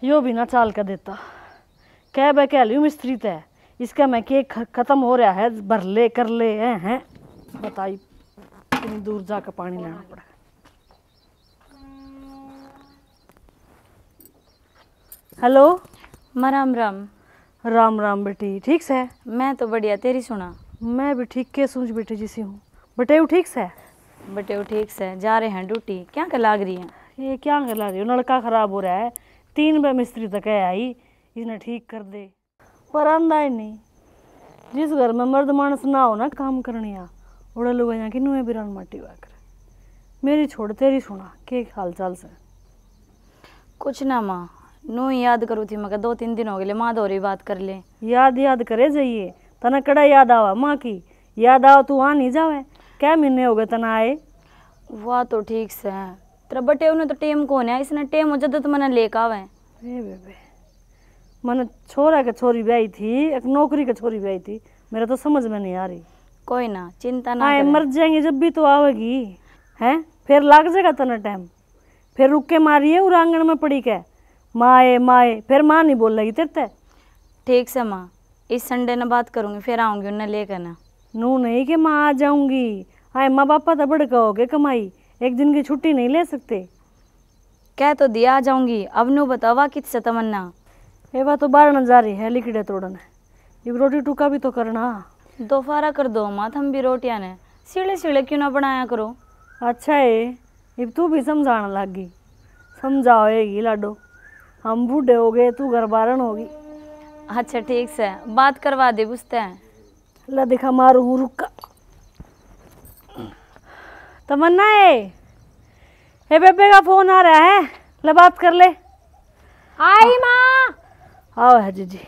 यो भी ना चाल का देता कह बह कह लियो मिस्त्री तय इसका मैं केक खत्म हो रहा है भर ले कर ले हैं बताई इतनी दूर जाकर पानी लेना पड़ा। हेलो माँ राम राम। राम राम बेटी ठीक से? मैं तो बढ़िया, तेरी सुना? मैं भी ठीक के सूझ बेटे जिसी हूँ। बटेऊ ठीक से? बटेऊ ठीक से, जा रहे हैं ड्यूटी। क्या कर लाग रही है? ये क्या कर ला रही हो? नलका खराब हो रहा है, 3 बजे मिस्त्री तक है आई इसने ठीक कर दे पर आंदा ही नहीं। जिस घर में मर्द मानस ना हो ना काम करनिया उड़ा लोग यहाँ की नुए बिरान माटी हुआ कर। मेरी छोड़ तेरी सुना के हाल चाल से? कुछ ना माँ, नू याद करूँ थी मगर 2-3 दिन हो गए माँ दोरी बात कर ले। याद करे जाइए तना कड़ा याद आवा माँ की याद आवा तू आ नहीं जावे। क्या महीने हो गए तना आए? वाह तो ठीक से है तेरा बटेऊ ने तो टेम कौन है, इसने टेम हो जाता तो मैंने लेकर आवे। बेबे मैंने छोरा के छोरी ब्याई थी एक नौकरी के छोरी ब्याई थी, मेरा तो समझ में नहीं आ रही। कोई ना चिंता ना आए मर जाएंगे जब भी तो आवेगी हैं फिर लाग जाएगा तना टाइम फिर रुक के मारिए और आंगन में पड़ी के माए माए फिर माँ नहीं बोल लगी तेरे। ठीक से माँ, इस संडे ने बात करूंगी फिर आऊंगी उन्हें लेकर ना। नू नहीं कि माँ आ जाऊंगी। आए माँ बापा तो बड़का हो गए कमाई एक दिन की छुट्टी नहीं ले सकते। कह तो दिया आ जाऊंगी, अब नू बतावा किससे तमन्ना? ये बात तो 12 जा रही है लिखड़े तोड़न है। अब रोटी टुका भी तो करना। दोपहरा कर दो माँ, हम भी रोटियां ने सीढ़े क्यों ना बनाया करो। अच्छा है अब तू भी समझाने लग गई। समझाओगी लाडो, हम बूढ़े हो गए तू घर बारन होगी। अच्छा ठीक से बात करवा दे बुझते हैं। ला दिखा मारू हूँ रुका तमन्ना है हे बेबे का फोन आ रहा है ला बात कर ले। आई माँ। आओ है जी।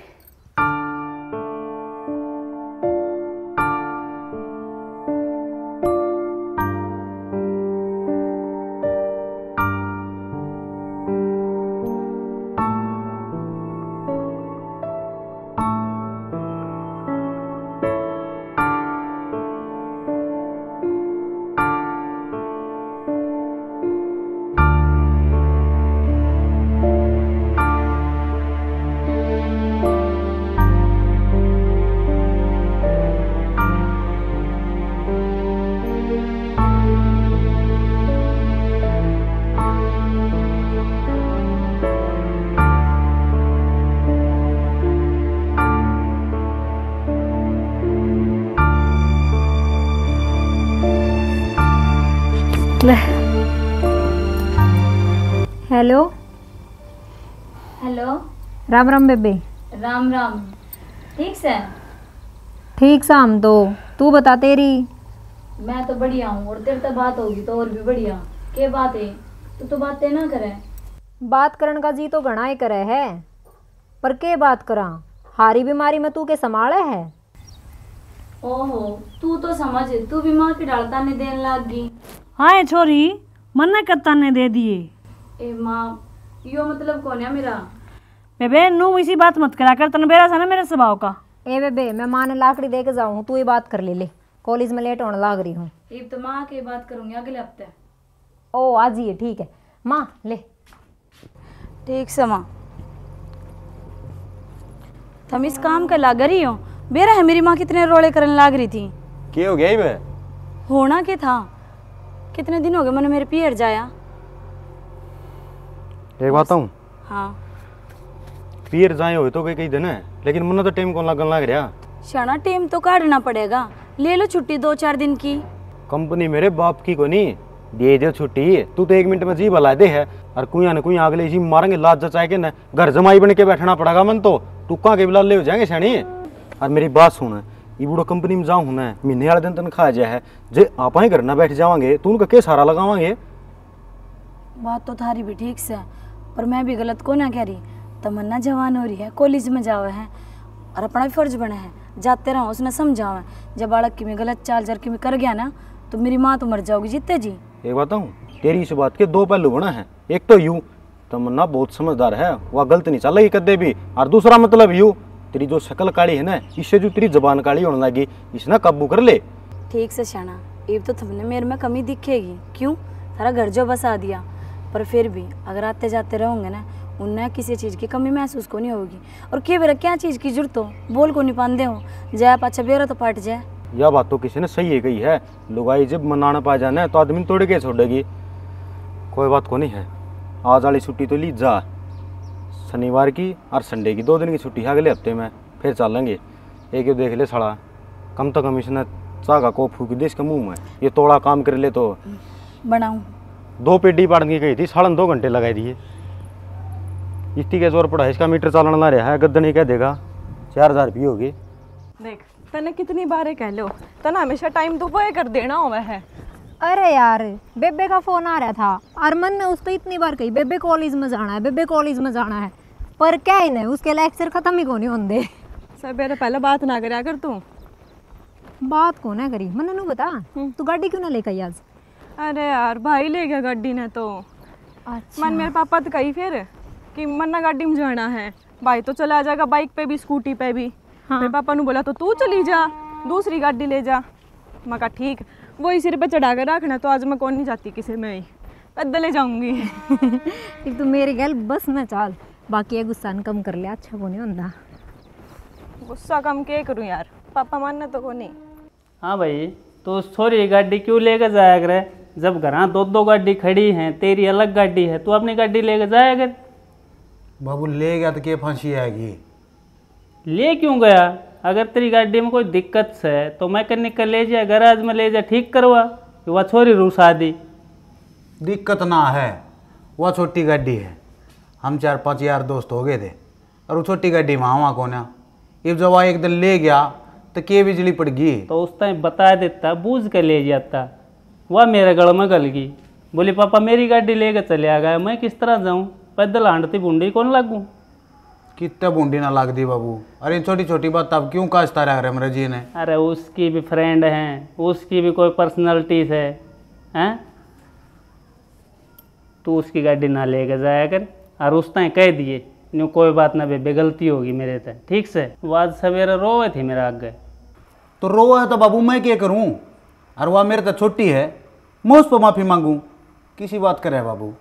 Hello hello. राम राम बेबे। राम राम। ठीक से? ठीक शाम तो तू बता तेरी। मैं तो बढ़िया हूँ और तेरे तो बात होगी तो और भी बढ़िया। के बात है? तू तो बातें ना करे। बात करने का जी तो घना ही करे है पर के बात करा, हारी बीमारी में तू के संभाले है। ओहो तू तो समझ, तू भी माँ की डालता ने देने लग गई। हाँ छोरी मन्ना करता ने दे दिए। ए माँ यो मतलब कौन है मेरा? बेबे नू इसी बात मत करा कर तन बेरा सा ना मेरे स्वभाव का। ए बेबे मैं माँ ने लाकड़ी दे के जाऊँ, तू ये बात कर ले कॉलेज में लेट होने लग रही हूँ। अब तो माँ की बात करूंगी अगले हफ्ते। ओ आज ही ठीक है माँ ले। ठीक से माँ, तुम इस काम का लाग रही हो। बेरा है मेरी माँ कितने रोले करने लाग रही थी। क्या हो गया मैं? होना क्या था, कितने दिन हो गए मैंने मेरे पियर जाया। एक बात हूँ। हाँ पियर जाए हो तो कई दिन है लेकिन मुन्ना तो टाइम कौन लगन लग रहा। शाना टाइम तो काटना पड़ेगा, ले लो छुट्टी 2-4 दिन की। कंपनी मेरे बाप की को नहीं दे दे छुट्टी, तू तो 1 मिनट में जी भला दे है और कुया न कुया अगले जी मारेंगे लाज जचाए के न घर जमाई बन के बैठना पड़ेगा मन तो टुक्का के बिला ले हो जाएंगे सैनी। और मेरी बात सुन, ये बूढ़ो कंपनी में जाऊँ ना महीने वाले दिन तनख्वाह जाए है जे आप ही घर ना बैठ जावांगे तो उनका क्या सारा लगावांगे। बात तो थारी भी ठीक से, पर मैं भी गलत को ना कह रही। तमन्ना जवान हो रही है, कॉलेज में जावे है और अपना भी फर्ज बना है जाते रहो उसने समझावे। जब बालक की में गलत चाल चर की में कर गया ना तो मेरी माँ तो मर जाओगी जीते जी। एक बात हूँ, तेरी इस बात के 2 पहलू बना है। एक तो यूं तमन्ना बहुत समझदार है, वह गलत नहीं चल रही कदे भी। और दूसरा मतलब यूं तेरी जो शक्ल काली है ना इससे जो तेरी जबान काली होने लगी इसने काबू कर ले। ठीक से शाना, अब तो तुमने मेरे में कमी दिखेगी। क्यों? सारा घर जो बसा दिया, पर फिर भी अगर आते जाते रहोगे ना उन्हें किसी चीज़ की कमी महसूस को नहीं होगी। और के बेरा क्या चीज़ की जरूरत हो बोल को नहीं पाते हो जाए पाछा बेरा तो फट जाए। यह बात तो किसी ने सही है कही है, लुगाई जब मनाना पा जाना है तो आदमी तोड़ के छोड़ेगी। कोई बात को नहीं है, आज वाली छुट्टी तो ली जा, शनिवार की और संडे की 2 दिन की छुट्टी है अगले हफ्ते में, फिर चलेंगे। एक ही देख ले साला, कम तो कम इसने चागा को फूक दे इसके मुंह में, ये तोड़ा काम कर ले तो बनाऊं 2 पेटी पाड़ने की गई थी, 2.5 घंटे लगाई दिए। इतनी के जोर पड़ा है, इसका मीटर चलाना ना रहा है, गद्दा नहीं कह देगा 4000 रुपये होगी। देख तने कितनी बारे कह लो, तना हमेशा टाइम तो वो कर देना हुआ है। अरे यार बेबे का फोन आ रहा था और मन ने उसको इतनी बार कही बेबे कॉलेज में जाना है, बेबे कॉलेज में जाना है, पर क्या ही नहीं उसके लेक्चर खत्म ही को नहीं होंगे। सवेरे पहले बात ना करया कर तू। बात को ना करी मन नू बता तू गाड़ी क्यों ना लेकर आई आज? अरे यार भाई ले गया गाड़ी ने तो। अच्छा मन मेरे पापा तो कही फिर कि मन ना गाड़ी में जाना है, भाई तो चला जाएगा बाइक पे भी स्कूटी पे भी। हाँ। मेरे पापा ने बोला तो तू चली जा, दूसरी गाड़ी ले जा। मैं कहा ठीक, वही सिर पे चढ़ा कर रखना, तो आज मैं कौन नहीं जाती किसी में ही, पैदल ले जाऊंगी। फिर तू मेरी गल बस में चाल, बाकी ये गुस्सा न कम कर लिया, अच्छा को नहीं होता। गुस्सा कम के करूँ यार, पापा मानना तो को नहीं। हाँ भाई, तो छोरी गाड़ी क्यों लेकर जाया करे, जब घर 2 गाड़ी खड़ी हैं, तेरी अलग गाड़ी है, तू अपनी गाड़ी लेकर जाया कर। बाबू ले गया तो क्या फांसी आएगी? ले क्यों गया? अगर तेरी गाड़ी में कोई दिक्कत है तो मैकेनिक का ले जा, गैराज में ले जा, ठीक करवा, कि वह छोरी रूसा दी। दिक्कत ना है, वह छोटी गाड़ी है, हम 4-5 यार दोस्त हो गए थे, और वो छोटी गाड़ी वहाँ कौन है। अब जब वह एक दिन ले गया तो क्या बिजली पड़ गई? तो उस टाइम बता देता, बूझ कर ले जाता। वह मेरे गल में गल गई, बोली पापा मेरी गाड़ी लेकर चले आ गया, मैं किस तरह जाऊँ, पैदल हांडती बूंदी कौन लागू। कितना बूंदी ना लाग दी बाबू। अरे छोटी छोटी बात अब क्यों काजता रहा है मेरे जी ने? अरे उसकी भी फ्रेंड हैं, उसकी भी कोई पर्सनैलिटीज है, हैं? तू उसकी गाड़ी ना लेकर जाया कर, और उस टाइम कह दिए न्यू कोई बात ना बेबे, गलती होगी मेरे से, ठीक से। वो आज सवेरे रोए थी मेरे आगे। तो रोआ है तो बाबू मैं क्या करूं? और वह मेरे तो छोटी है, मैं उस पर माफ़ी मांगूं? किसी बात करे बाबू?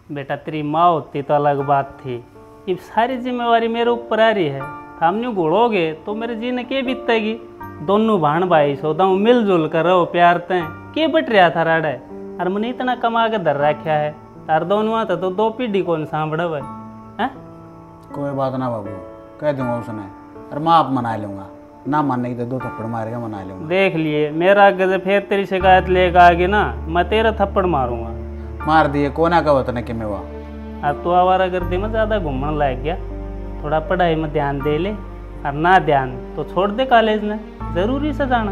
बेटा तेरी माँ होती तो अलग बात थी, ये सारी जिम्मेवारी मेरे ऊपर आ रही है। हम न्यू घोड़ोगे तो मेरे जी ने क्या बीतेगी। दोनों भाण भाई सोदा मिलजुल कर रहो, प्यार तें के बट रहा था राडे, और मैंने इतना कमा के धर रखा है, तार दोनों था तो 2 पीढ़ी कौन सांभड़ा भाई है। कोई बात ना बाबू, कह दूंगा उसने, और मैं आप मना लूंगा, ना मानने की तो 2 थप्पड़ मारेगा, मना लूंगा। देख लिए मेरा आगे से फिर तेरी शिकायत लेकर आगे ना, मैं तेरा थप्पड़ मारूंगा। मार दिए कोना का वतन कि मैं वह। अब तो आवारागर्दी में ज़्यादा घूमने लग गया, थोड़ा पढ़ाई में ध्यान दे ले, और ना ध्यान तो छोड़ दे कॉलेज में, जरूरी से जाना।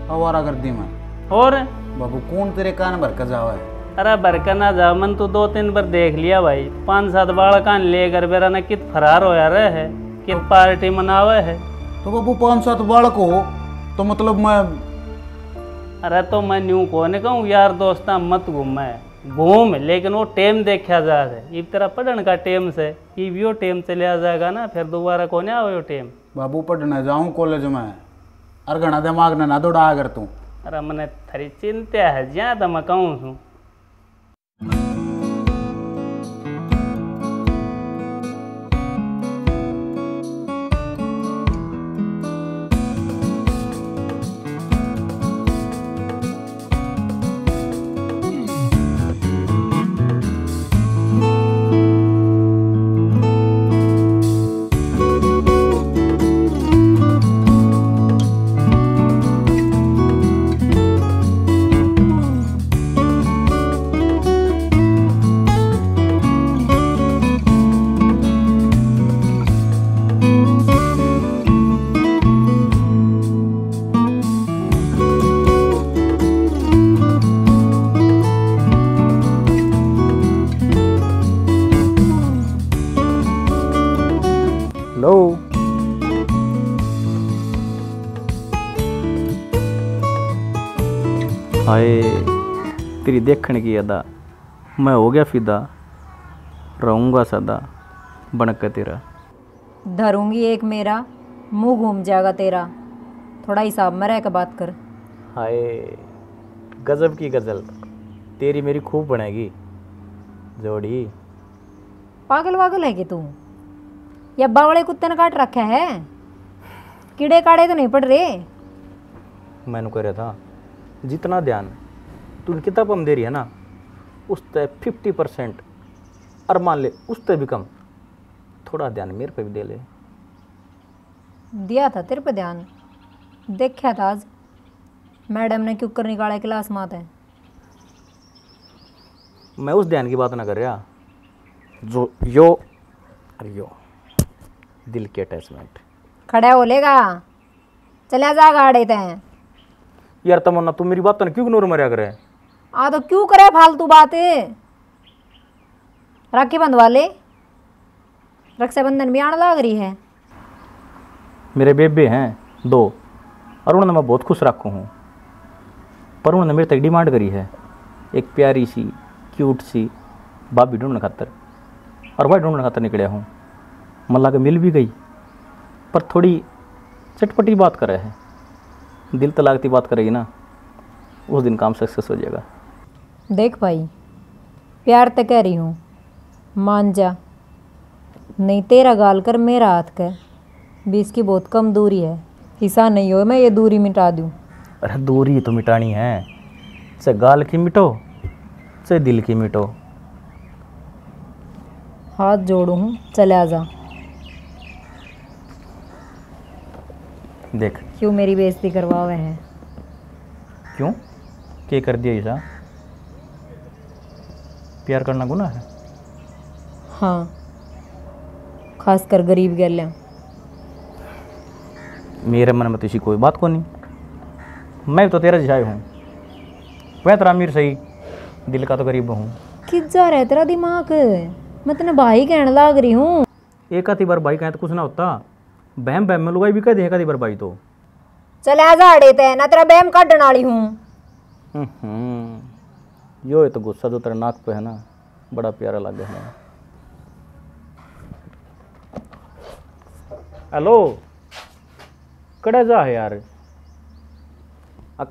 आवारा गर्दी में और बाबू कौन तेरे कान भर का जावा है? अरे भरका ना जा, मन तो 2-3 बार देख लिया भाई, 5-7 बालकान लेकर बेरा ना कित फरार होया रहे है, कित पार्टी मनावे है। तो बाबू 5-7 बालक हो तो मतलब मैं। अरे तो मैं न्यू को नहीं कहूँ यार दोस्ता मत घूम, लेकिन वो टेम देखा जा रहा, इब तेरा पढ़ने का टेम से इब यो टेम चले आ जाएगा ना, फिर दोबारा को नहीं आओ यो टेम। बाबू पढ़ने जाऊँ कॉलेज में, और घना दिमाग ने ना दौड़ा अगर तू। अरे मैंने थारी चिंता है ज्यादा तो मैं कहूँ छूँ। हेलो, हाय तेरी देखने की अदा, मैं हो गया फिदा, रहूँगा सदा बनकर तेरा। धरूंगी एक मेरा, मुंह घूम जाएगा तेरा, थोड़ा हिसाब में रह कर बात कर। हाय गजब की गज़ल, तेरी मेरी खूब बनेगी जोड़ी। पागल वागल है कि तू? या बावड़े कुत्ते ने काट रखा है? कीड़े काड़े तो नहीं पड़ रहे? मैंने कह रहा था जितना ध्यान तू किताब हम दे रही है ना, उस तय 50% और मान ले उस तय भी कम, थोड़ा ध्यान मेरे पे भी दे ले। दिया था तेरे पे ध्यान, देखा था आज मैडम ने क्यों कर निकाला क्लास में आते हैं। मैं उस ध्यान की बात ना कर रहा जो यो अरे यो दिल के अटैचमेंट। खड़ा हो लेगा, चले जा गाड़े हैं। यार तमन्ना तू मेरी बात तो क्यों इग्नोर मरिया करे? आ तो क्यों करे फालतू बातें? राखी बंधवा ले, रक्षाबंधन भी आने लग रही है। मेरे बेबे हैं 2 और उन्होंने मैं बहुत खुश रखू हूँ, पर उन्होंने मेरे तक डिमांड करी है एक प्यारी सी क्यूट सी भाभी ढूंढने खातर, और वह ढूंढने खातर निकलिया हूँ। मल्ला के मिल भी गई, पर थोड़ी चटपटी बात करे है, दिल तलाकती बात करेगी ना, उस दिन काम सक्सेस हो जाएगा। देख भाई, प्यार तो कह रही हूँ, मान जा, नहीं तेरा गाल कर मेरा हाथ कर, बीच की बहुत कम दूरी है, ऐसा नहीं हो मैं ये दूरी मिटा दूँ। अरे दूरी तो मिटानी है, चाहे गाल की मिटो चाहे दिल की मिटो। हाथ जोड़ू हूँ, चले आ जा। देख क्यों मेरी बेइज्जती करवावे हैं? क्यों क्या कर दिया ऐसा? प्यार करना गुनाह है? हाँ, खासकर गरीब गैल्या। मेरे मन में तो ऐसी कोई बात को नहीं, मैं तो तेरा जिहाई हूँ, वह तेरा अमीर सही, दिल का तो गरीब हूँ। किस जा रहा है तेरा दिमाग? मैं तेने भाई कहने लग रही हूँ। एक आधी बार भाई कहें तो कुछ ना होता, बहम बहम में लुगाई भी कह दे एक आधी बार भाई तो। चल आ जा अड़े ते ना, तेरा बहम काटने वाली हूँ। यो है तो गुस्सा जो तेरा नाक पे है ना, बड़ा प्यारा लग है। हेलो कड़ा जा है यार,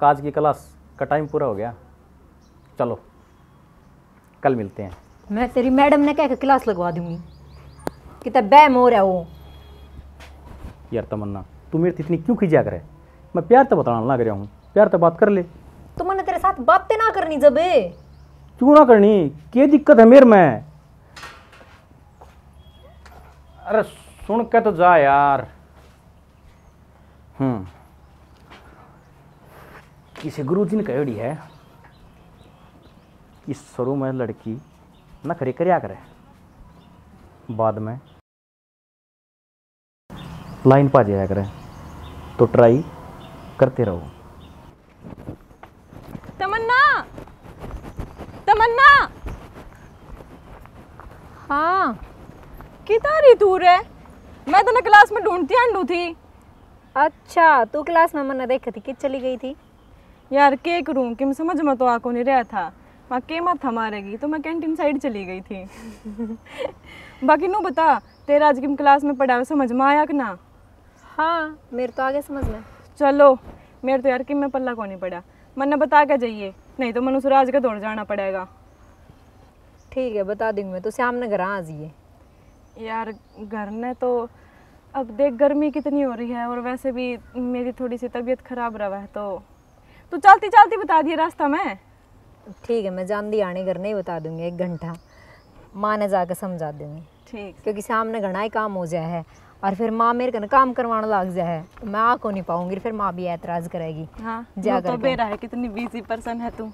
आज की क्लास का टाइम पूरा हो गया, चलो कल मिलते हैं। मैं तेरी मैडम ने कह के क्लास लगवा दूंगी, कितना बहम हो रहा है वो। यार तमन्ना तू मेरे इतनी क्यों खिंचा करे? मैं प्यार तो बताना लग रहा हूँ, प्यार तो बात कर ले। तो मैंने तेरे साथ बातें ना करनी जब? क्यों ना करनी, क्या दिक्कत है मेरे में? अरे सुन के तो जा यार। किसी गुरुजी ने कही है कि शुरू में लड़की न करे करया करे, बाद में लाइन पा जाया करे, तो ट्राई करते रहो। तमन्ना, तमन्ना। हाँ कितना रही दूर है? मैं तो ना क्लास में ढूंढती आंडू थी। अच्छा, तू क्लास में मैंने देखी थी कि चली गई थी? यार के करूँ कि मैं समझ में तो आको नहीं रहा था, वहाँ के मत मारेगी तो मैं कैंटीन साइड चली गई थी। बाकी नू बता, तेरा आज की क्लास में पढ़ा समझ में आया कि ना? हाँ मेरे तो आगे समझ में। चलो मेरे तो यार कि मैं पल्ला को नहीं पड़ा, मैंने बता के जाइए, नहीं तो मनु सुराज का दौड़ जाना पड़ेगा। ठीक है बता दूंगी मैं, तो शाम ने घर आ जाइए। यार घर ने तो अब देख गर्मी कितनी हो रही है, और वैसे भी मेरी थोड़ी सी तबीयत खराब रहा है, तो तू चलती चलती बता दिए रास्ता में। ठीक है, मैं जानती आने घर नहीं बता दूंगी, 1 घंटा माँ ने जाकर समझा दूंगी। ठीक, क्योंकि सामने घना ही काम हो जाए है, और फिर माँ मेरे को काम करवाने लग जाए है, तो मैं आ को नहीं पाऊंगी, फिर माँ भी ऐतराज करेगी। हाँ जा तो बेरा है, कितनी बिजी पर्सन है तू।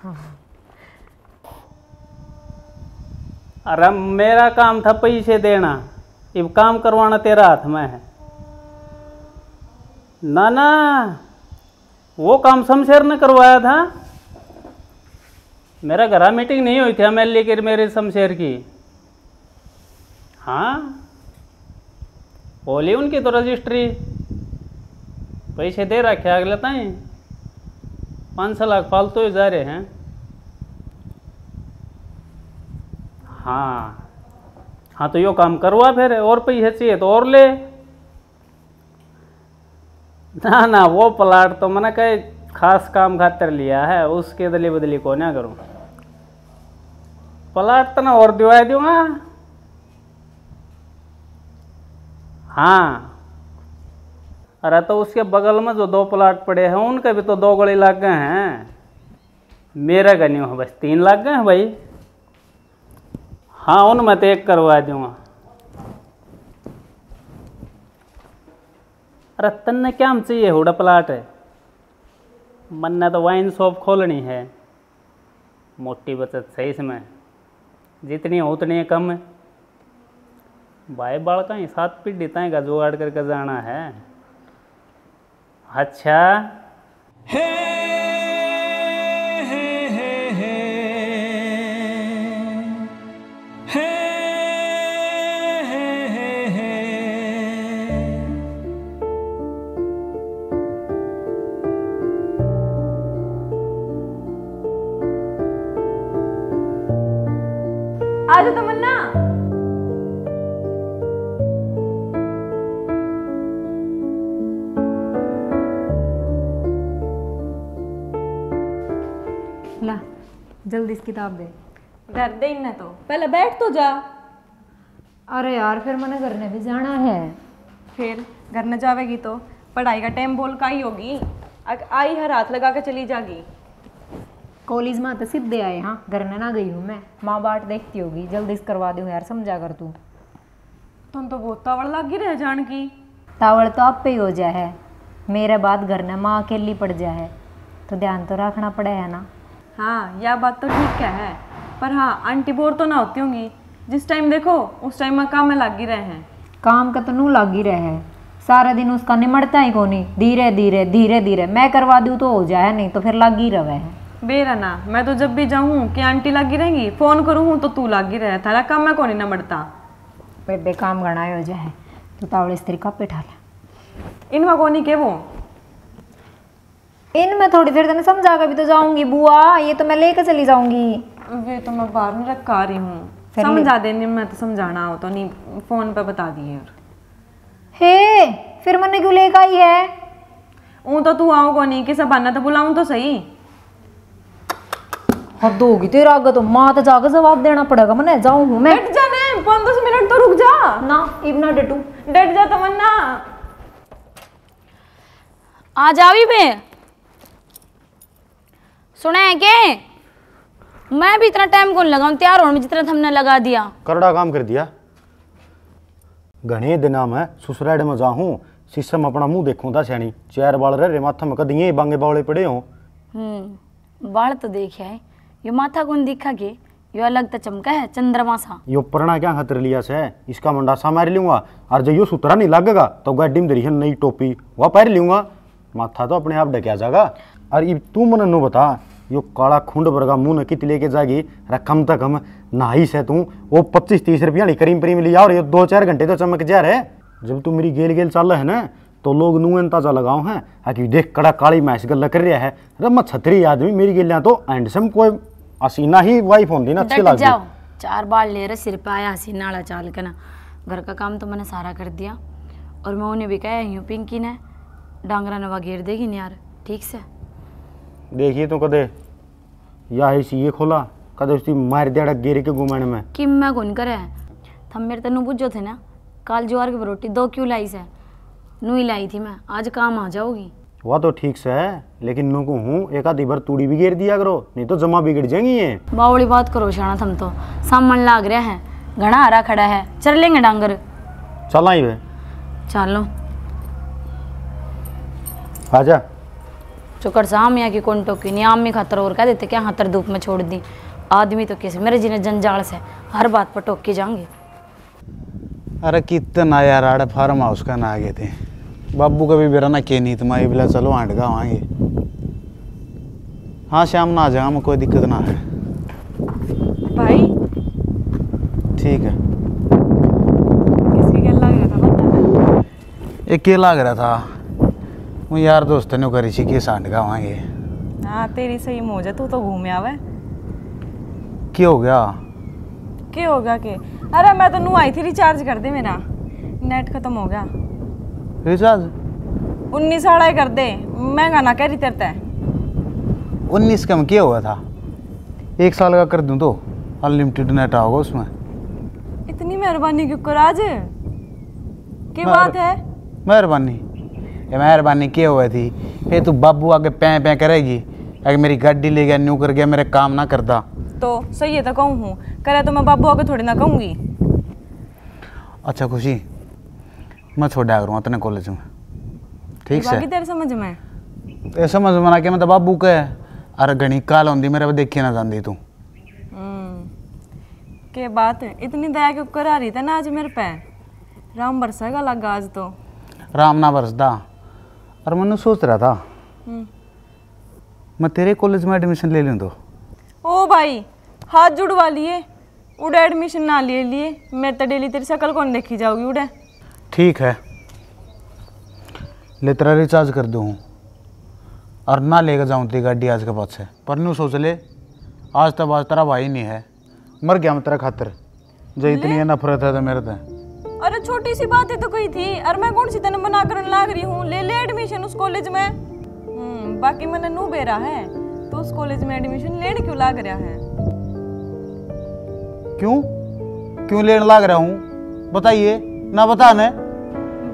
हाँ। अरे मेरा काम था पैसे देना, अब काम करवाना तेरा हाथ में है ना? ना वो काम शमशेर ने करवाया था, मेरा घर मीटिंग नहीं हुई थी एमएलए की मेरे शमशेर की। हाँ बोली उनकी तो रजिस्ट्री, पैसे दे रखे अगले ताई, 5 लाख फालतू ही जा रहे हैं। हाँ हाँ तो यो काम करवा, फिर और पैसे चाहिए तो और ले। ना ना वो प्लाट तो मैंने कहे खास काम खातर लिया है, उसके बदली को ना करूँ। प्लाट तो ना और दिवा दूंगा, हाँ, अरे तो उसके बगल में जो 2 प्लाट पड़े हैं उनके भी तो 2 गली लग गए हैं। मेरे का नहीं हो, बस 3 लग गए हैं भाई। हाँ, उनमें तो 1 करवा दूंगा। अरे तन्ने क्या हम चाहिए हुड़ा प्लाट है? मन्ने तो वाइन शॉप खोलनी है, मोटी बचत सही इसमें, जितनी हो उतनी कम है। भाई बाल का ही 7 पीढ़ी तय का जुगाड़ करके जाना है। अच्छा आज तमन्ना, ला जल्दी इस किताब दे। डर दे इन्हें तो, पहले बैठ तो जा। अरे यार फिर मैंने करने भी जाना है। फिर घर न जावेगी तो पढ़ाई का टाइम बोल का ही होगी। आई हर हाथ लगा के चली जागी। कॉलेज में तो सीधे आए। हाँ, घर में ना गई हूँ मैं, माँ बाट देखती होगी। जल्दी इस करवा दूँ यार, समझा कर तू। तुम तो बहुत तावड़ लागी रह जान की। तावड़ तो आप पे ही हो जाए है, मेरे बाद घर में माँ अकेली पड़ जाए है, तो ध्यान तो रखना पड़े है ना। हाँ, यह बात तो ठीक है, पर हाँ आंटी बोर तो ना होती होंगी। जिस टाइम देखो उस टाइम में काम में लागी रहे हैं। काम का तो नू लागी रहे है, सारा दिन उसका निमड़ता ही कोनी। धीरे धीरे धीरे धीरे मैं करवा दूँ तो हो जाए, नहीं तो फिर लागी रहे है। बेरा ना, मैं तो जब भी जाऊँ कि आंटी लागी रहेंगी, फोन करूँ तो तू लागी रहे। थारा काम में कौन न मरता। बे काम गणा हो जाए, तू तावड़े इस तरीका पे ठा ले। इनवा कोनी के वो इनमें थोड़ी देर तेने समझा कर भी तो जाऊंगी बुआ, ये तो मैं लेकर चली जाऊंगी। वे तो मैं बाहर में रखा रही हूँ, फिर समझा देने में तो समझाना हो तो नहीं, फोन पे बता दिए। हे फिर मैंने क्यों लेकर आई है? ऊँ तो तू आओ को नहीं, किसा बहाना तो बुलाऊं तो सही। हद होगी तेरा आगे तो, माँ तो जाकर जवाब देना पड़ेगा। मैं जाऊँ हूँ मैं। डट जाने 5-10 मिनट तो रुक जा ना, इतना डटू। डट जा तमन्ना। आ जावी बे, सुना है के? मैं भी इतना टाइम कौन लगाऊं तैयार होने में जितना तुमने लगा दिया। करड़ा काम कर दिया। घने दिना में ससुराल में जाऊँ, शीशम अपना मुंह देखूं था सैनी, 4 बाल रे माथा में कदिए बांगे बावले पड़े हो। बाल तो देखे है, यो माथा कौन दिखा के? यो अलग तो चमका है चंद्रमा सा। यो परणा क्या खतर लिया से, इसका मंडासा मार लूंगा, और जो यो सुतरा नहीं लगेगा तो गाड़ी में दरी नई टोपी वह पहन लूंगा, माथा तो अपने आप ढकिया जाएगा। और ये तू मन नो बता, यो काला खुंड वर्गा मुंह न कित लेके जाएगी, कम तक कम नहाई से तू वो 25-30 रुपया करीम प्रीम लिया, और ये 2-4 घंटे तो चमक जा रहे। जब तू मेरी गेल गेल चल है ना, तो लोग नू अंताजा लगाओ हैं कि देख कड़ा काली मैस गल कर रहा है। अरे मैं छतरी आदमी, मेरी गेलियां तो एंडसम कोई हसीना ही वाइफ होती ना, अच्छी लगती। जाओ, 4 बाल ले रहे सिर पे आया हसीना वाला चाल के ना। घर का काम तो मैंने सारा कर दिया, और मैं उन्हें भी कहा यूँ पिंकी ने डांगरा नवा घेर देगी नहीं यार, ठीक से। देखिए तो कदे या ऐसी ये खोला, कदे उसकी मार दिया गेरे के घुमाने में कि मैं कौन करे। थम मेरे तनु बुझो थे ना, काल ज्वार की रोटी 2 क्यों लाई से? नू ही लाई थी मैं, आज काम आ जाओगी। वह तो ठीक से है, लेकिन नू को हूँ एक आधी बार तूड़ी भी घेर दिया करो, नहीं तो जमा बिगड़ जाएंगी ये। बावड़ी बात करो शाना, थम तो सामान लाग रहा है, घना हरा खड़ा है, चल लेंगे डांगर। चल आई वे, चलो आजा। चुकर सा हम यहाँ की कौन टोकी नहीं, आम में खातर और कह देते क्या हाथर धूप में छोड़ दी। आदमी तो कैसे मेरे जिन्हें जंजाल से हर बात पर टोक के जाएंगे। अरे कितना यार आड़े फार्म हाउस का ना आगे थे, बाबू कभी बेरा ना के नहीं तुम्हारी बिला, चलो आंटगा वहाँ। हाँ शाम ना आ जाएगा, हमें कोई दिक्कत ना है। भाई ठीक है। किसकी क्या लग रहा था पता है? एक के लाग रहा था वो यार दोस्त ने करी सी के सांडगा वहाँ। हाँ तेरी सही मौज है, तू तो घूमे आवे। क्या हो गया? क्या होगा के? अरे मैं तो नू आई थी, रिचार्ज कर दे, मेरा नेट खत्म हो गया। रिचार्ज 19 साढ़ा कर दे, महंगा ना कह रही तेरते। 19 कम क्या हुआ था? 1 साल का कर दूं तो अनलिमिटेड नेट आओगे उसमें। इतनी मेहरबानी क्यों कर आज? की बात है? मेहरबानी, ये मेहरबानी क्या हुआ थी? फिर तू बाबू आगे पैं पैं करेगी अगर मेरी गाड़ी ले गया न्यू कर गया मेरे काम ना करता तो सही है तो कहूँ हूँ, करे तो मैं बाबू आगे थोड़ी ना कहूँगी। अच्छा खुशी, मैं छोड़ दिया करूँगा तेने कॉलेज में, ठीक से? बाकी तेरे समझ में? ये समझ मना के मतलब बाबू के अरे घनी काल होंदी मेरे देखी ना जाती तू। के बात है, इतनी दया क्यों करा रही था ना आज मेरे पे? राम बरसेगा लगा आज तो। राम ना बरसदा। और मैंने सोच रहा था मैं तेरे कॉलेज में एडमिशन ले लूँ तो। ओ भाई हाथ जुड़वा लिए, उड़े एडमिशन ना ले लिए, मेरे तो डेली तेरी शक्ल कौन देखी जाओगी उड़े। ठीक है, ले तेरा रिचार्ज कर दूँ और ना लेकर जाऊँ तेरी गाड़ी आज के बाद से। पर न्यू सोच ले, आज तक आज तेरा भाई नहीं है, मर गया मैं तेरा खातिर। जो इतनी नफरत है तो मेरे से। अरे छोटी सी बात है तो कोई थी, और मैं कौन सी तेने मना करने लाग रही हूँ? ले ले एडमिशन उस कॉलेज में। बाकी मैंने नू बेरा है तो उस कॉलेज में एडमिशन लेने क्यों लाग रहा है? क्यों लेने लाग रहा हूँ बताइए ना, बता ने।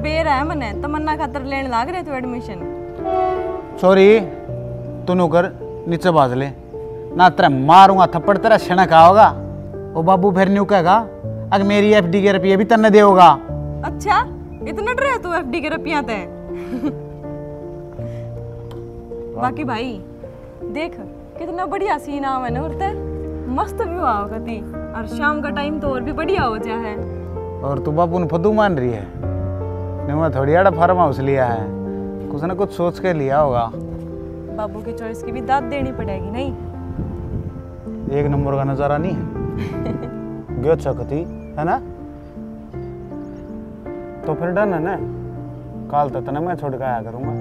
बेरा है मैंने तमन्ना खातर लेने लाग रहे तो एडमिशन। सॉरी, तू नु कर नीचे बाज ले ना, तेरा मारूंगा थप्पड़ तेरा क्षणक होगा। वो बाबू फिर न्यू कहेगा अगर मेरी एफडी के रुपये भी तन्ने देगा। अच्छा इतना डर है तू एफडी के रुपया ते? बाकी भाई देख कितना बढ़िया सीन आ मैंने उड़ते, मस्त व्यू आओ कती, और शाम का टाइम तो और भी बढ़िया हो जा है। और तू बाबू ने फदू मान रही है? नहीं, मैं थोड़ी आड़ा फार्म हाउस लिया है, कुछ ना कुछ सोच के लिया होगा। बाबू की चॉइस की भी दाद देनी पड़ेगी नहीं? एक नंबर का नजारा नहीं है गयो चकती है ना? तो फिर डन है ना, काल तक ना मैं छोड़ के आया करूंगा।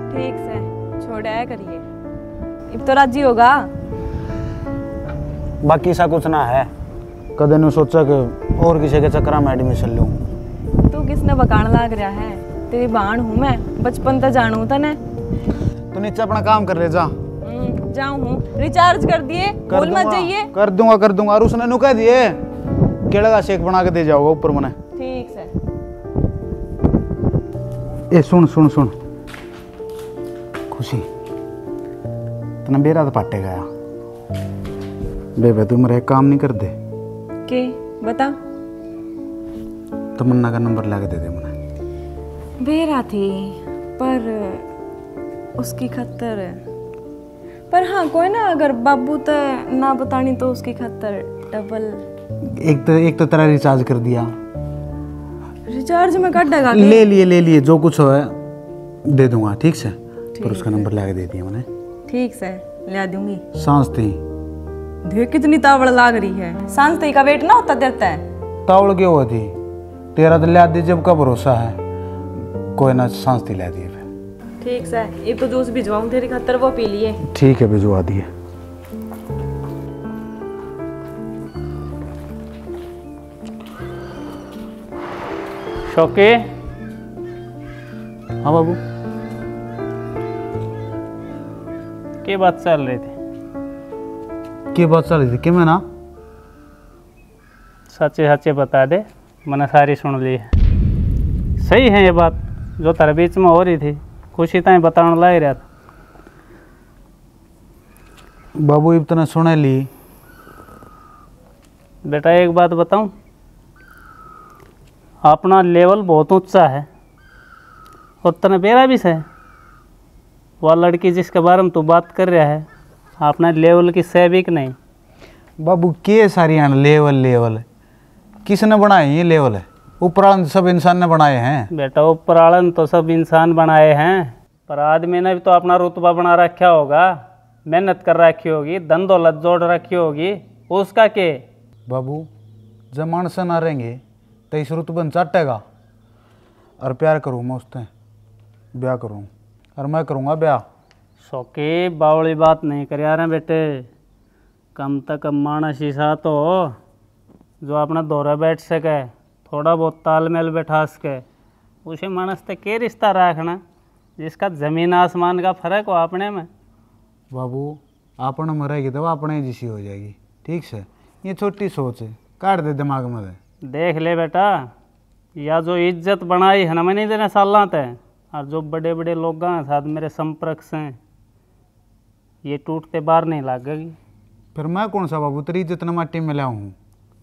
ठीक से छोड़ आया करिए, अब तो राजी होगा। बाकी सा कुछ ना है, कदे ने सोचा कि और किसी के चक्कर में एडमिशन लूं। तू किसने बकान लाग रहा है? तेरी बहन हूँ मैं, बचपन तक जानू तने। तू नीचे अपना काम कर ले जा। जाऊँ हूँ, रिचार्ज कर दिए, बोल मत जाइए। कर दूंगा और उसने नु कह दिए केले का शेक बना के दे जाओगा ऊपर मने। ठीक से। ए सुन खुशी, तना बेरा तो पाटे गया बेबे, तू मेरा एक काम नहीं कर दे? के बता। तमन्ना का नंबर ला के दे दे मुझे। बेरा थी पर उसकी खतर, पर हाँ कोई ना, अगर बाबू तो ना बतानी तो उसकी खतर डबल। एक तो तेरा रिचार्ज कर दिया। रिचार्ज में कट देगा? ले लिए जो कुछ है दे दूंगा, ठीक से? पर उसका नंबर ला के दे दिया मैंने। ठीक से ले दूंगी। सांस थी देख कितनी तावड़ लाग रही है, सांस का वेट ना होता देता है। तावड़ क्यों हुआ थी? तेरा तो ला दी जब का भरोसा है, कोई ना सांस थी ला दिए। ठीक से, एक तो जूस भिजवाऊं तेरी खातर, वो पी लिए। ठीक है भिजवा दिए। शौके। हाँ बाबू, के बात चल रही थी? क्या बात चल रही थी कि मैं ना सच्चे बता दे, मैंने सारी सुन ली है। सही है ये बात जो तेरे बीच में हो रही थी, खुशी ताई बताने ला ही रहा था। बाबू इतना सुने ली। बेटा एक बात बताऊं, अपना लेवल बहुत ऊंचा है और तने बेरा भी है। वह लड़की जिसके बारे में तू बात कर रहा है अपना लेवल की सैबिक नहीं। बाबू के सारी लेवल किसने बनाए? ये लेवल है ऊपर सब इंसान ने बनाए हैं। बेटा ऊपर तो सब इंसान बनाए हैं, पर आदमी ने भी तो अपना रुतबा बना रखा होगा, मेहनत कर रखी होगी, धन दौलत जोड़ रखी होगी, उसका के? बाबू जब मानस ना रहेंगे तो इस रुतबन चाटेगा। और प्यार करूँ मैं उससे, ब्याह करूँ, और मैं करूँगा ब्याह। शौकी बावली बात नहीं कर यार बेटे, कम तक कम मानस ही सा तो जो अपना दौरा बैठ सके, थोड़ा बहुत तालमेल बैठा सके, उसे मानस तक के रिश्ता रखना जिसका ज़मीन आसमान का फ़र्क हो अपने में। बाबू आपने मरेगी तो अपने जैसी हो जाएगी, ठीक से? ये छोटी सोच है, काट दे दिमाग में। देख ले बेटा, या जो इज्जत बनाई है ना मैंने इतने साल तय, और जो बड़े बड़े लोग हैं साथ मेरे संपर्क से हैं, ये टूटते बाहर नहीं लगेगी। फिर मैं कौन सा बाबू तेरी इज्जत न माटी में लाऊं हूँ,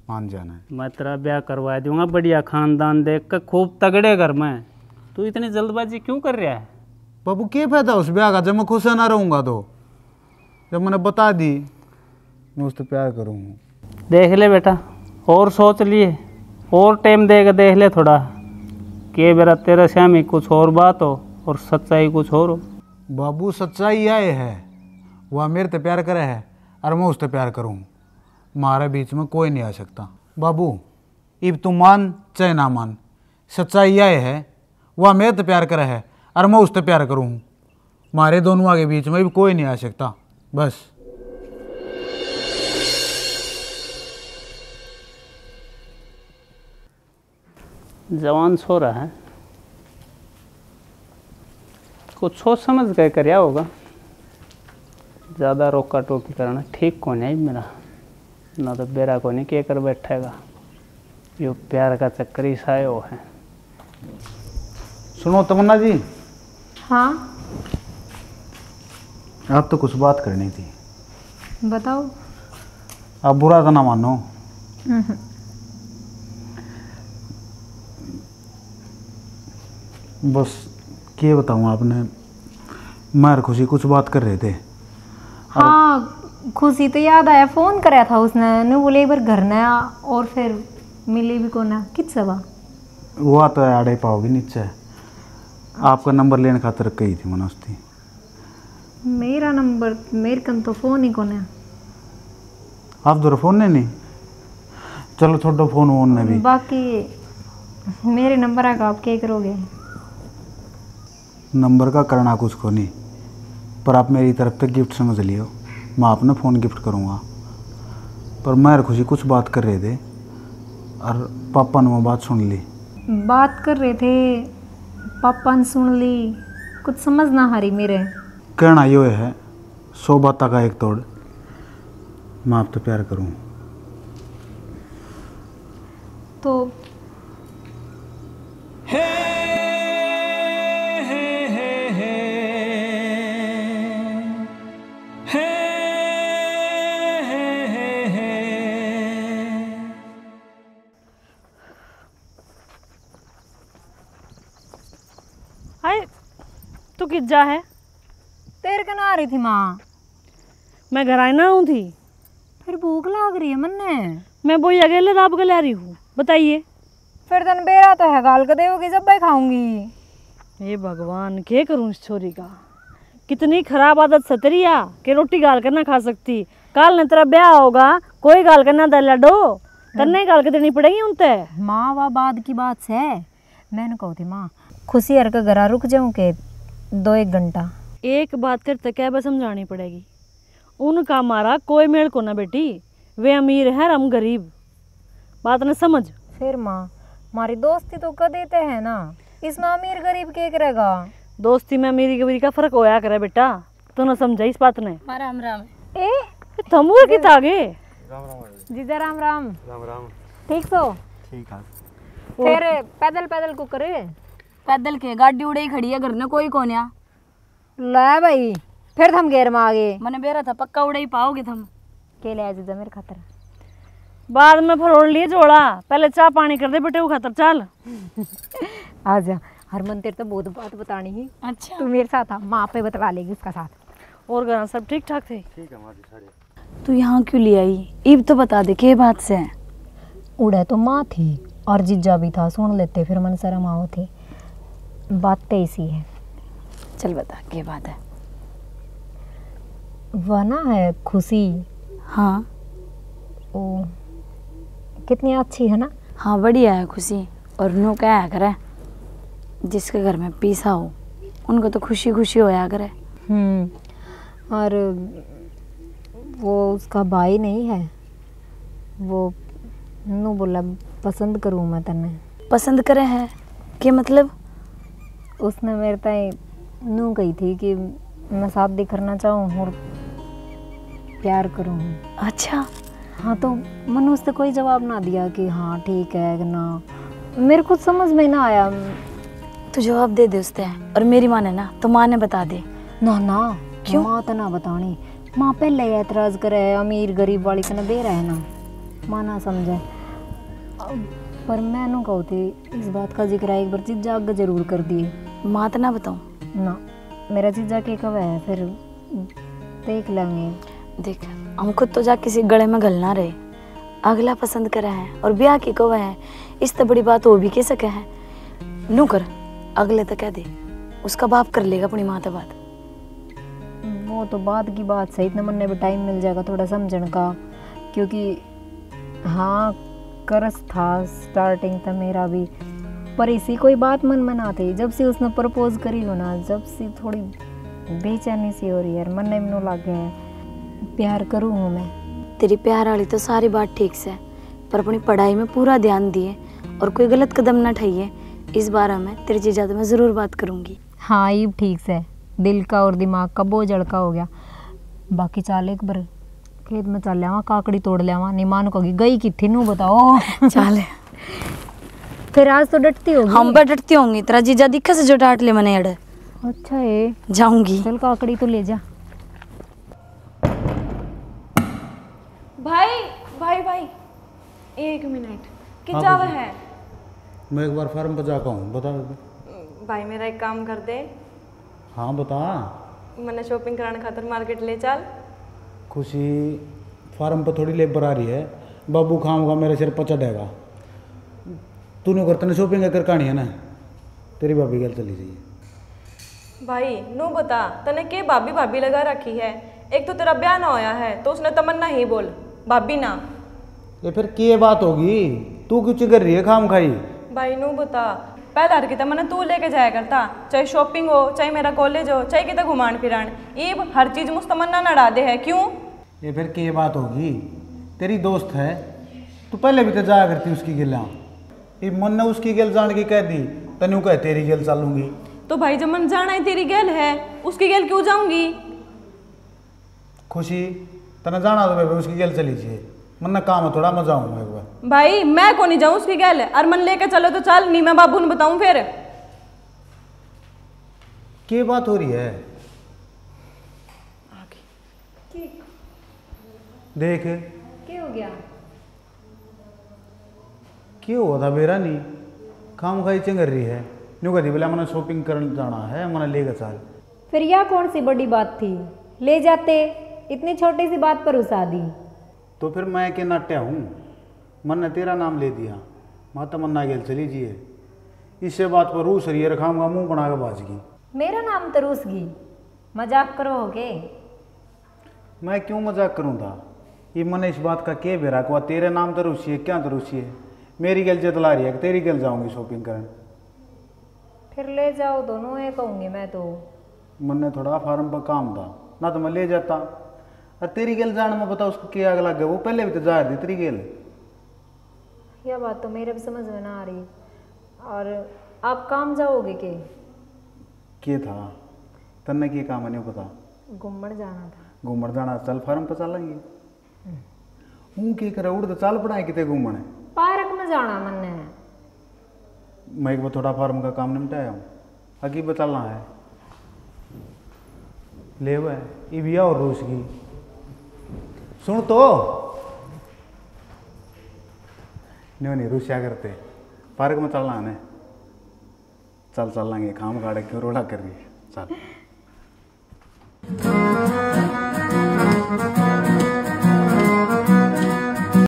मान जाना है। मैं तेरा ब्याह करवा दूंगा बढ़िया खानदान देख कर, खूब तगड़े घर में। तू इतनी जल्दबाजी क्यों कर रहा है? बाबू क्या फायदा उस ब्याह का जब मैं खुश ना रहूँगा? तो जब मैंने बता दी मैं उससे प्यार करूँगा। देख ले बेटा, और सोच लिए, और टाइम देगा, देख ले थोड़ा कि मेरा तेरा श्यामी कुछ और बात हो और सच्चाई कुछ और हो। बाबू सच्चाई आए है, वह मेरे से प्यार करे है और मैं उससे प्यार करूँ, हमारे बीच में कोई नहीं आ सकता। बाबू इब तू मान चाहे ना मान, सच्चाई आए है वह मेरे से प्यार करे है और मैं उससे प्यार करूँ, हमारे दोनों आगे बीच में भी कोई नहीं आ सकता। बस जवान सो रहा है, कुछ सोच समझ के करया होगा। ज़्यादा रोका टोकी करना ठीक को नहीं मेरा, ना तो बेरा को नहीं के कर बैठेगा। यो प्यार का चक्कर ही सायो है। सुनो तमन्ना जी, हाँ आप तो कुछ बात करनी थी। बताओ। आप बुरा तो ना मानो। बस क्या बताऊँ, आपने मैं और खुशी कुछ बात कर रहे थे। हाँ खुशी तो याद आया, फोन कराया था उसने, ने बोले एक बार घर न आ, और फिर मिले भी को ना कित सवा वो तो आड़े पाओगी नीचे। आपका नंबर लेने खातर कही थी मैंने उसकी। मेरा नंबर मेरे कन तो फोन ही को ना। आप दो फोन नहीं, चलो छोड़ो फोन वोन ने भी। बाकी मेरे नंबर आका आप क्या करोगे? नंबर का करना कुछ को नहीं, पर आप मेरी तरफ से गिफ्ट समझ लियो, मैं आपने फ़ोन गिफ्ट करूँगा। पर मैं और खुशी कुछ बात कर रहे थे और पापा ने वो बात सुन ली। बात कर रहे थे, पापा ने सुन ली, कुछ समझ ना हारी मेरे। कहना यो है 100 बातों का एक तोड़, मैं आप तो प्यार करूँ। तो तू किस जा है? तेरे कन आ रही थी माँ। मैं घर आई ना हूँ थी। फिर भूख लाग रही है मन्ने। मैं बोई अकेले राब के ला रही हूँ, बताइए। फिर तन बेरा तो है गाल के देगी जब मैं खाऊंगी। ये भगवान क्या करूँ इस छोरी का, कितनी खराब आदत सतरिया कि रोटी गाल कर ना खा सकती। काल ने तेरा ब्याह होगा, कोई गाल कर ना दे लडो, तन्ने गाल के देनी पड़ेगी उनते। माँ वह बाद की बात से मैंने कहो थी माँ खुशी हर का घरा रुक जाऊँ के 2-1 घंटा। एक बात तेरे तक क्या समझानी पड़ेगी, उनका हमारा कोई मेल को ना बेटी, वे अमीर है हम गरीब, बात न समझ। फिर माँ हमारी दोस्ती तो कर देते हैं ना, इसमें अमीर गरीब क्या करेगा? दोस्ती में अमीरी गरीबी का फर्क होया करे बेटा, तो न समझा इस बात ने। राम राम। ए थमूर की तागे। जीजा राम राम। राम राम। ठीक सो? ठीक है। फिर पैदल पैदल को करे? पैदल के गाड़ी उड़े ही खड़ी है, घर ने कोई कौन है। ला भाई फिर थम घेर में आ गए। मैंने बेरा था पक्का उड़े ही पाओगे थम। के ले जीजा मेरे खातर? बाद में फरोड़ लिए जोड़ा, पहले चाय पानी कर दे बेटे वो खातर। चल आ जा। हरमन तेरे तो बहुत बात बतानी है। अच्छा तू मेरे साथ आ, माँ पे बतला लेगी उसका साथ। और घर सब ठीक ठाक थे? ठीक है हमारी सारे। तू यहाँ क्यों ले आई? इब तो बता दे के बात से। उड़े तो माँ थी और जीजा भी था, सुन लेते फिर मन शर्म आओ थी। बात तो ऐसी है। चल बता के बात है। वह ना है खुशी। हाँ वो कितनी अच्छी है ना। हाँ बढ़िया है खुशी। और नो क्या करे, जिसके घर में पीसा हो उनको तो खुशी खुशी होया करे। और वो उसका भाई नहीं है, वो नू बोला पसंद करूँ मैं तने। पसंद करे है के मतलब? उसने मेरे ताई नू कही थी कि मैं शादी करना चाहूँ और प्यार करूँ। अच्छा हाँ तो मैंने उससे कोई जवाब ना दिया कि हाँ ठीक है कि ना, मेरे को समझ में ना आया। तू जवाब दे दे उससे, और मेरी माँ ने ना तो माँ ने बता दे। ना ना क्यों? माँ तो ना बतानी। माँ पहले ऐतराज करे है, अमीर गरीब वाली का ना दे रहा है ना, माँ ना समझे। पर मैं नु कहू थी इस बात का जिक्र एक बार जीजा आगे जरूर कर दिए। माँ तो ना बताऊँ ना मेरा जीजा के कब है, फिर देख लेंगे। देख, हम खुद तो जा किसी गले में घलना रहे, अगला पसंद करा है और ब्याह की कब है, इस तो बड़ी बात हो भी कह सके है। नू कर, अगले तो कह दे, उसका बाप कर लेगा अपनी माँ तो बात। वो तो बाद की बात सही, इतना मन में भी टाइम मिल जाएगा थोड़ा समझने का, क्योंकि हाँ करस था स्टार्टिंग था मेरा भी, पर इसी कोई बात मन में ना थी। जब से उसने प्रपोज करी हो ना, जब से थोड़ी बेचैनी सी हो रही है, मन में नो लग गया है। प्यार करूँ हूँ मैं। तेरी प्यार वाली तो सारी बात ठीक से, पर अपनी पढ़ाई में पूरा ध्यान दिए और कोई गलत कदम ना उठाइए। इस बारे में तेरी जीजा तो मैं ज़रूर बात करूँगी। हाँ ये ठीक से, दिल का और दिमाग का बोझ हल्का हो गया। बाकी चाल एक बार खेत में चल लिया, काकड़ी तोड़ लिया, निमान को गई की थी नू बताओ। चल फिर आज तो डटती होगी। हम पर डटती होंगी, तेरा जीजा दिखा से जो डांट ले मैंने अड़। अच्छा है, जाऊंगी। चल काकड़ी तो ले जा। भाई भाई भाई, एक मिनट, क्या चावा है? मैं एक बार फार्म पर जाकर हूँ, बता दे। भाई मेरा एक काम कर दे, हाँ बता। मैंने शॉपिंग कराने खातर मार्केट ले चल। खुशी फार्म पर थोड़ी लेबर आ रही है, बाबू खाऊंगा मेरे सिर पर चढ़ेगा। तूने करते ना शॉपिंग कर कहानी है ना, तेरी भाभी गल चली जाइए। भाई नू बता, तने के भाभी भाभी लगा रखी है? एक तो तेरा ब्याह ना होया है तो उसने तमन्ना ही बोल, भाभी ना। ये फिर क्या बात होगी, तू क्यों चिगर रही है खाम खाई? भाई नू बता, पहला हर की तमन्ना तू लेके जाया करता, चाहे शॉपिंग हो, चाहे मेरा कॉलेज हो, चाहे कितना घुमान फिरान, ये हर चीज मुझ तमन्ना न डाल दे है, क्यों? ये फिर क्या बात होगी, तेरी दोस्त है, तू पहले भी तो जाया करती उसकी गिला। ये मन ने उसकी गिल जान के कह दी, तनु कह तेरी गिल चलूंगी। तो भाई जब मन जाना ही तेरी गेल है, उसकी गेल क्यों जाऊंगी? खुशी तने जाना तो मैं उसकी गिल चली जाए, मन काम है थोड़ा मजा आऊंगा एक बार। भाई मैं को नहीं जाऊं उसकी गेल, और मन लेके चलो तो चल, नहीं मैं बाबू ने बताऊं फिर। क्या बात हो रही है? देख क्या हो गया? क्यों हुआ था बेरा नहीं, खाम खाई चंगर रही है, न्यू कह दी बोला मैंने शॉपिंग करने जाना है, मैंने लेकर चल। फिर यह कौन सी बड़ी बात थी, ले जाते, इतनी छोटी सी बात पर उसा दी। तो फिर मैं के नाट्या हूँ, मन ने तेरा नाम ले दिया, माता मन्ना गेल चली जिए, इससे बात पर रूस रही है, रखाऊंगा मुंह बना के बाज गई। मेरा नाम तो रूसगी, मजाक करोगे? मैं क्यों मजाक करूँ था, ये मन इस बात का क्या बेरा को तेरे नाम तो रूसी है, क्या तो रूसी है, मेरी गल जतला रही है कि तेरी गल जाऊंगी शॉपिंग करने। फिर ले जाओ दोनों, ये कहूँगी मैं तो। मन ने थोड़ा फार्म पर काम था ना, तो मैं ले जाता, और तेरी गल जान में बता उसको क्या आग लग गया, वो पहले भी तो जा रही तेरी गल। यह बात तो मेरे भी समझ में ना आ रही। और आप काम जाओगे के था तन्ने क्या काम है नहीं पता? घूमने जाना था। घूमने जाना, चल फार्म पर चलेंगे। हूँ क्या करे, उड़ तो चल पड़ा है कितने घूमने, पार्क में जाना मन है। मैं एक बार थोड़ा फार्म का काम निपटाया हूँ, अगी बचलना है, ले हुआ है ये भी और रूस की सुन तो नहीं रूसिया करते, पार्क में चलना है, चल चल लेंगे, खाम गाड़े क्यों रोड़ा कर रही है, चल।